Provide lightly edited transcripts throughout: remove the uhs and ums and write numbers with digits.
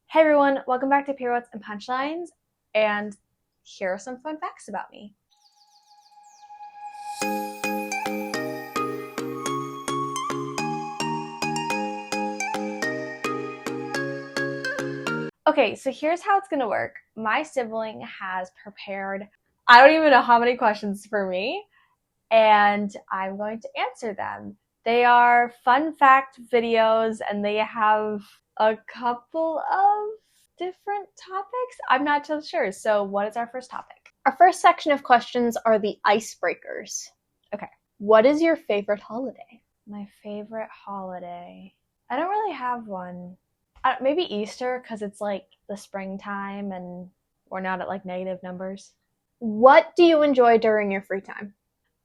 Hey everyone, welcome back to Pirouettes and Punchlines, and here are some fun facts about me. Okay, so here's how it's gonna work. My sibling has prepared, I don't even know how many questions for me, and I'm going to answer them. They are fun fact videos, and they have a couple of different topics. I'm not too sure. So what is our first topic? Our first section of questions are the icebreakers. Okay. What is your favorite holiday? My favorite holiday. I don't really have one. Maybe Easter, because it's like the springtime and we're not at like negative numbers. What do you enjoy during your free time?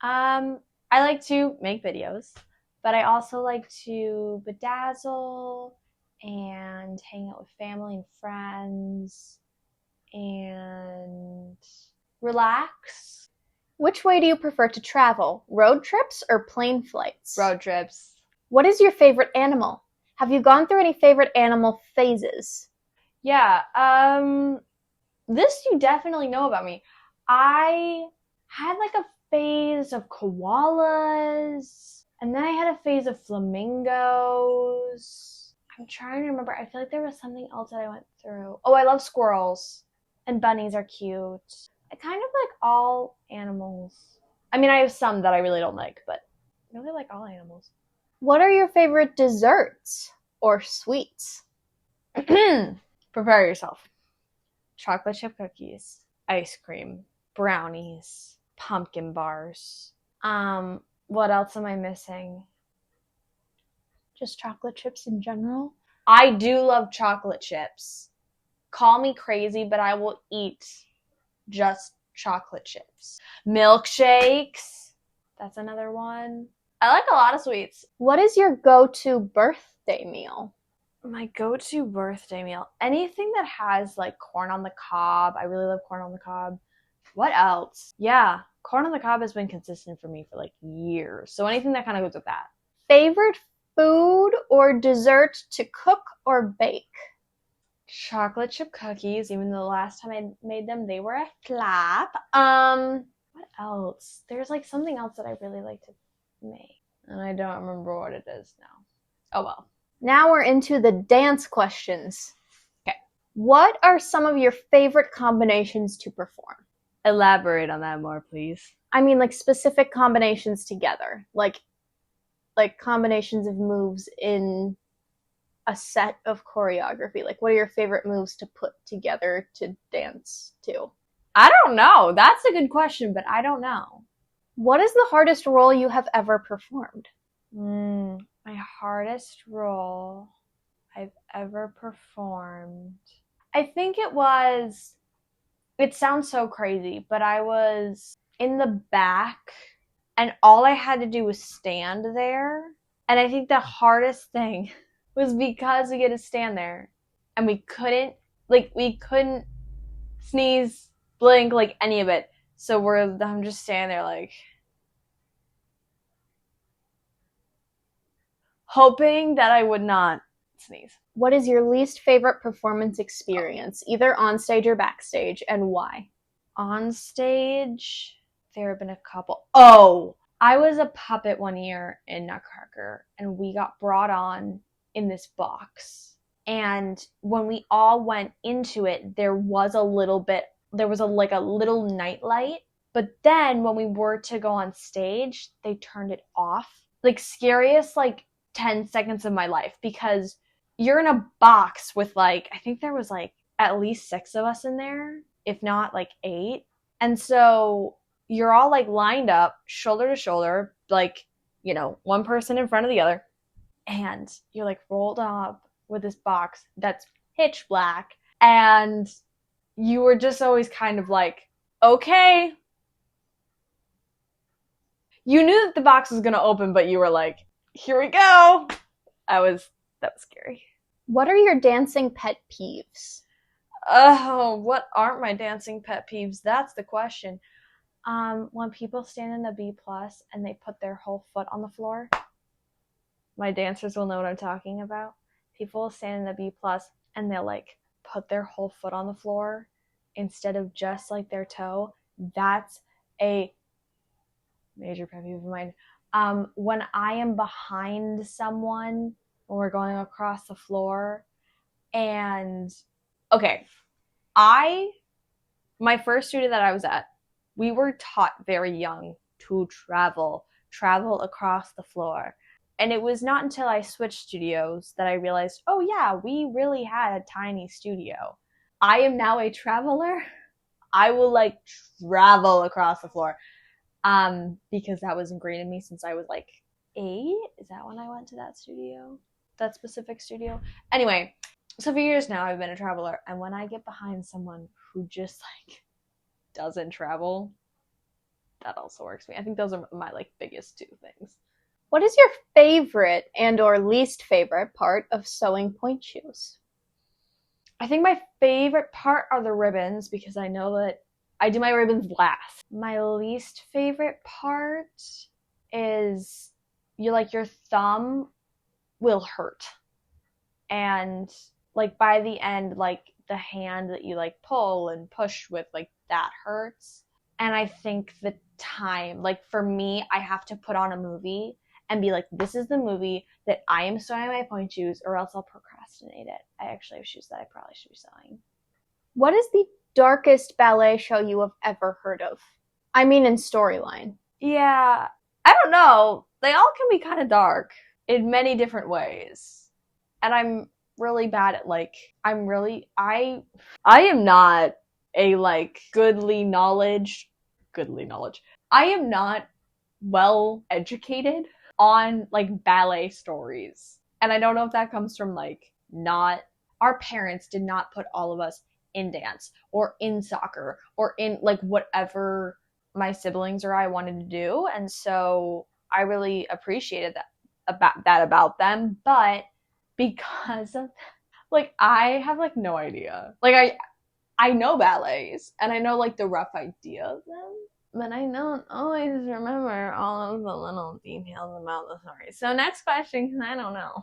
I like to make videos, but I also like to bedazzle and hang out with family and friends and relax. Which way do you prefer to travel? Road trips or plane flights? Road trips. What is your favorite animal? Have you gone through any favorite animal phases? Yeah, this you definitely know about me. I had like a phase of koalas, and then I had a phase of flamingos. I'm trying to remember. I feel like there was something else that I went through. Oh, I love squirrels, and bunnies are cute. I kind of like all animals. I mean, I have some that I really don't like, but I really like all animals. What are your favorite desserts or sweets? Prepare yourself. Chocolate chip cookies, ice cream, brownies, pumpkin bars. What else am I missing? Just chocolate chips in general? I do love chocolate chips. Call me crazy, but I will eat just chocolate chips. Milkshakes. That's another one. I like a lot of sweets. What is your go-to birthday meal? My go-to birthday meal. Anything that has like corn on the cob. I really love corn on the cob. What else? Yeah, corn on the cob has been consistent for me for like years. So anything that kind of goes with that. Favorite food or dessert to cook or bake? Chocolate chip cookies, even though the last time I made them, they were a flop. What else? There's like something else that I really like to make, and I don't remember what it is now. Oh well. Now we're into the dance questions. Okay. What are some of your favorite combinations to perform? Elaborate on that more, please. I mean, like specific combinations together, like combinations of moves in a set of choreography. Like, what are your favorite moves to put together to dance to? I don't know. That's a good question, but I don't know. What is the hardest role you have ever performed? My hardest role I've ever performed. I think it sounds so crazy, but I was in the back and all I had to do was stand there. And I think the hardest thing was because we get to stand there and we couldn't sneeze, blink, like any of it. So I'm just standing there like hoping that I would not sneeze. What is your least favorite performance experience, either on stage or backstage, and why? On stage, there have been a couple. Oh, I was a puppet one year in Nutcracker, and we got brought on in this box. And when we all went into it, there was a little night light. But then when we were to go on stage, they turned it off. Like scariest 10 seconds of my life, because you're in a box with I think there was at least 6 of us in there, if not 8. And so you're all lined up shoulder to shoulder, one person in front of the other. And you're rolled up with this box that's pitch black. And you were just always kind of okay. You knew that the box was going to open, but you were here we go. That was scary. What are your dancing pet peeves? Oh, what aren't my dancing pet peeves? That's the question. When people stand in the B+ and they put their whole foot on the floor, my dancers will know what I'm talking about. People will stand in the B+ and they'll put their whole foot on the floor instead of just like their toe, that's a major pet peeve of mine. When I am behind someone when we're going across the floor, and okay, my first studio that I was at, we were taught very young to travel across the floor. And it was not until I switched studios that I realized, oh yeah, we really had a tiny studio. I am now a traveler. I will like travel across the floor. Because that was ingrained in me since I was like 8. Is that when I went to that studio? That specific studio? Anyway, so for years now I've been a traveler, and when I get behind someone who just like doesn't travel, that also works for me. I think those are my like biggest 2 things. What is your favorite and or least favorite part of sewing point shoes? I think my favorite part are the ribbons, because I know that I do my ribbons last. My least favorite part is your thumb will hurt. And like by the end, like the hand that you like pull and push with, like that hurts. And I think the time, like for me, I have to put on a movie and be like, this is the movie that I am sewing my point shoes, or else I'll procrastinate it. I actually have shoes that I probably should be sewing. What is the darkest ballet show you have ever heard of? I mean in storyline. Yeah, I don't know. They all can be kind of dark in many different ways. And I'm really bad at like, I am not a like goodly knowledge. I am not well educated on like ballet stories. And I don't know if that comes from like our parents did not put all of us in dance or in soccer or in like whatever my siblings or I wanted to do. And so I really appreciated that about them. But because of like, I have like no idea. Like I know ballets and I know like the rough idea of them, but I don't always remember all of the little details about the story. So next question, because I don't know.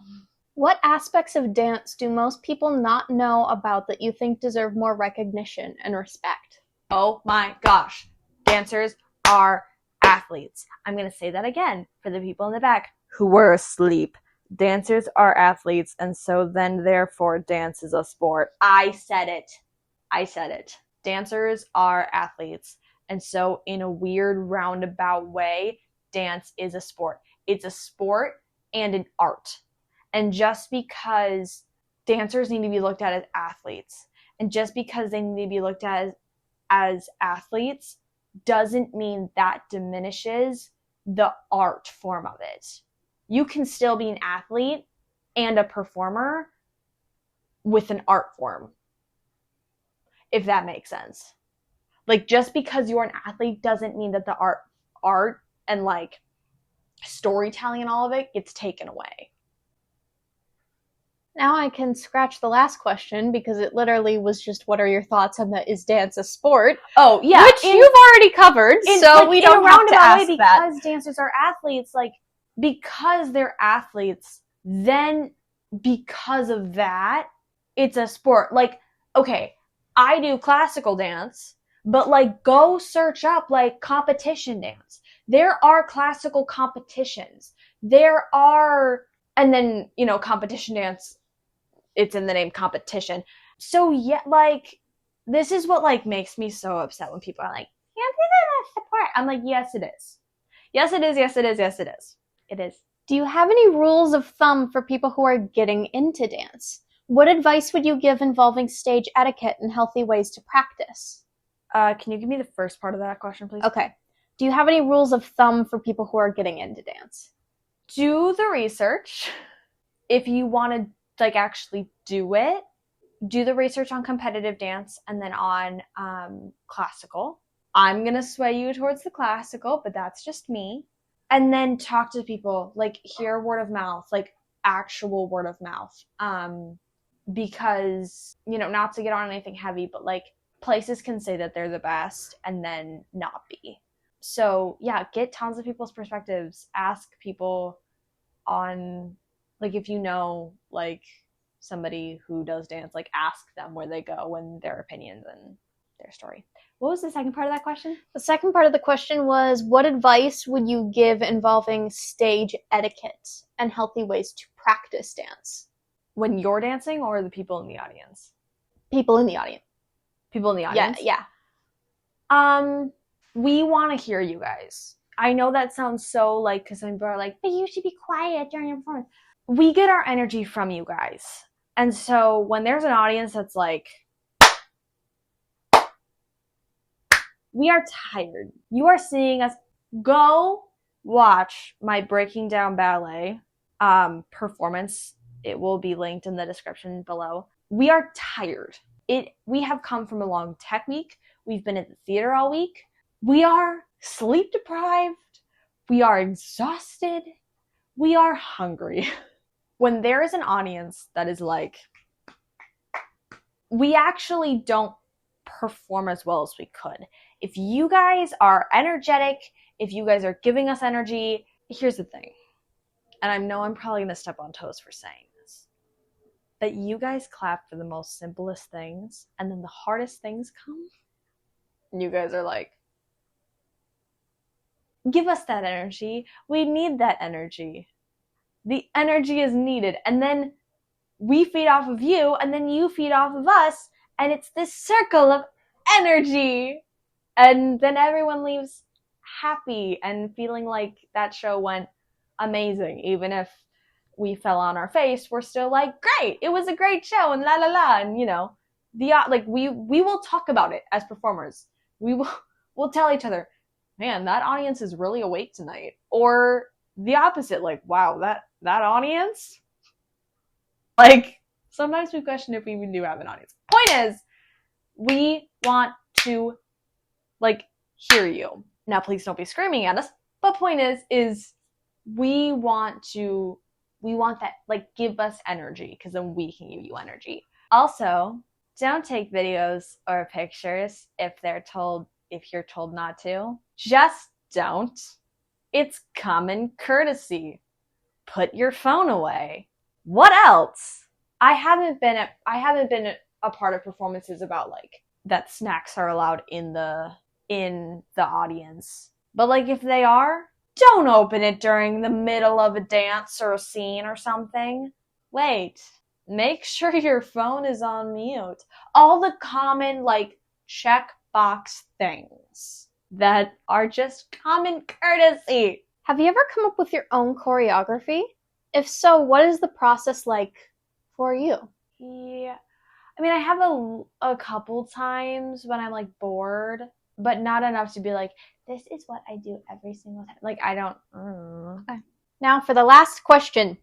What aspects of dance do most people not know about that you think deserve more recognition and respect? Oh my gosh. Dancers are athletes. I'm going to say that again for the people in the back who were asleep. Dancers are athletes, and so then therefore dance is a sport. I said it. Dancers are athletes. And so in a weird roundabout way, dance is a sport. It's a sport and an art. And just because dancers need to be looked at as athletes, and just because they need to be looked at as athletes, doesn't mean that diminishes the art form of it. You can still be an athlete and a performer with an art form, if that makes sense. Like, just because you're an athlete doesn't mean that the art and like storytelling and all of it gets taken away. Now I can scratch the last question because it literally was just, what are your thoughts on the is dance a sport? Oh yeah, which you've already covered, so like, we don't have to ask way, that. Because dancers are athletes, like because they're athletes, then because of that, it's a sport. Like, okay, I do classical dance, but like go search up like competition dance. There are classical competitions. There are, and then, you know, competition dance, it's in the name competition. So yeah, like this is what like makes me so upset when people are like, yeah, this is a sport. I'm like, yes, it is. Yes, it is. Yes, it is. Yes, it is. It is. Do you have any rules of thumb for people who are getting into dance? What advice would you give involving stage etiquette and healthy ways to practice? Can you give me the first part of that question, please? Okay. Do you have any rules of thumb for people who are getting into dance? Do the research. If you want to like actually do it, do the research on competitive dance and then on classical. I'm going to sway you towards the classical, but that's just me. And then talk to people, like hear word of mouth, like actual word of mouth. Because, you know, not to get on anything heavy, but like places can say that they're the best and then not be. So yeah, get tons of people's perspectives. Ask people on, like, if you know, like, somebody who does dance, like ask them where they go and their opinions and their story. What was the second part of that question? The second part of the question was, what advice would you give involving stage etiquette and healthy ways to practice dance? When you're dancing or the people in the audience? People in the audience. People in the audience? Yeah. We want to hear you guys. I know that sounds so like, because some people are like, but you should be quiet during your performance. We get our energy from you guys. And so when there's an audience that's like, we are tired. You are seeing us. Go watch my Breaking Down Ballet performance. It will be linked in the description below. We are tired. We have come from a long tech week. We've been at the theater all week. We are sleep deprived. We are exhausted. We are hungry. When there is an audience that is like, we actually don't perform as well as we could. If you guys are energetic, if you guys are giving us energy, here's the thing. And I know I'm probably going to step on toes for saying this, but you guys clap for the most simplest things, and then the hardest things come, and you guys are like, give us that energy. We need that energy. The energy is needed. And then we feed off of you, and then you feed off of us, and it's this circle of energy. And then everyone leaves happy and feeling like that show went amazing. Even if we fell on our face, we're still like, great, it was a great show, and la la la. And you know, we will talk about it as performers. We'll tell each other, man, that audience is really awake tonight. Or the opposite, like, wow, that audience? Like, sometimes we question if we even do have an audience. Point is, we want to, like, hear you. Now, please don't be screaming at us. But point is we want that, like, give us energy, because then we can give you energy. Also, don't take videos or pictures if you're told not to. Just don't. It's common courtesy. Put your phone away. What else? I haven't been a part of performances about like that snacks are allowed in the audience. But like if they are, don't open it during the middle of a dance or a scene or something. Wait. Make sure your phone is on mute. All the common like checkbox things that are just common courtesy. Have you ever come up with your own choreography? If so, what is the process like for you? Yeah. I mean, I have a couple times when I'm like bored, but not enough to be like, this is what I do every single time. Like, I don't. Okay. Now for the last question.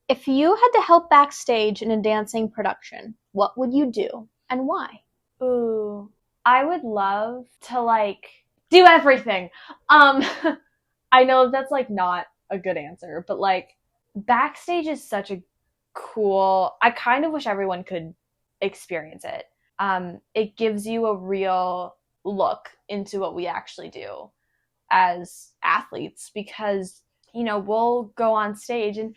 If you had to help backstage in a dancing production, what would you do and why? Ooh. I would love to like do everything. I know that's like not a good answer, but like backstage is such a cool, I kind of wish everyone could experience it. It gives you a real look into what we actually do as athletes, because you know, we'll go on stage and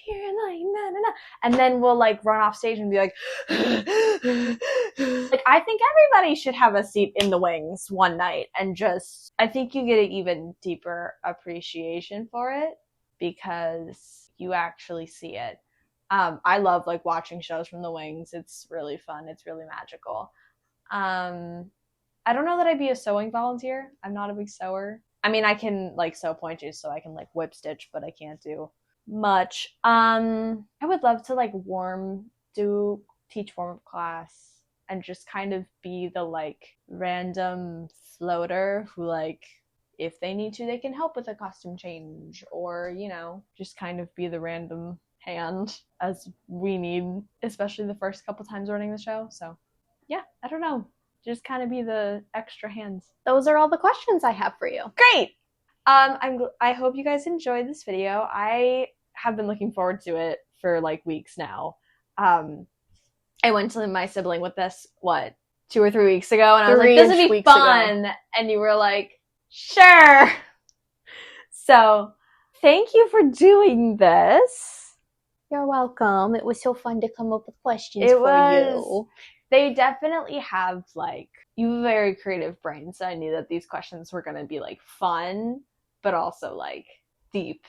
you're like, no, no, no. And then we'll like run off stage and be like, like, I think everybody should have a seat in the wings one night. And just, I think you get an even deeper appreciation for it because you actually see it. I love like watching shows from the wings. It's really fun. It's really magical. I don't know that I'd be a sewing volunteer. I'm not a big sewer. I mean, I can like sew pointies, so I can like whip stitch, but I can't do much. I would love to like teach warm-up class and just kind of be the like random floater who like, if they need to, they can help with a costume change, or, you know, just kind of be the random hand as we need, especially the first couple times running the show. So yeah, I don't know. Just kind of be the extra hands. Those are all the questions I have for you. Great! I hope you guys enjoyed this video. I have been looking forward to it for like weeks now. I went to my sibling with this, 2 or 3 weeks ago, and I was like, this would be fun. And you were like, sure. So thank you for doing this. You're welcome. It was so fun to come up with questions It for was. you. They definitely have, like, you have a very creative brain, so I knew that these questions were going to be, like, fun, but also, like, deep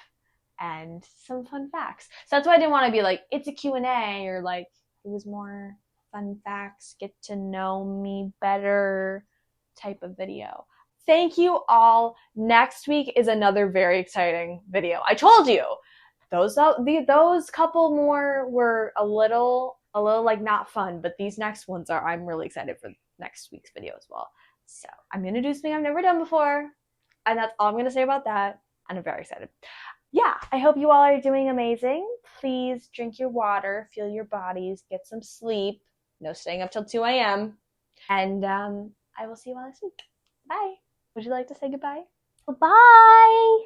and some fun facts. So that's why I didn't want to be like, it's a Q&A, or, like, it was more fun facts, get to know me better type of video. Thank you all. Next week is another very exciting video. I told you. Those couple more were a little like not fun, but these next ones are. I'm really excited for next week's video as well. So I'm gonna do something I've never done before, and that's all I'm gonna say about that. And I'm very excited. Yeah, I hope you all are doing amazing. Please drink your water, feel your bodies, get some sleep. No staying up till 2 a.m. And I will see you all next week. Bye. Would you like to say goodbye? Bye.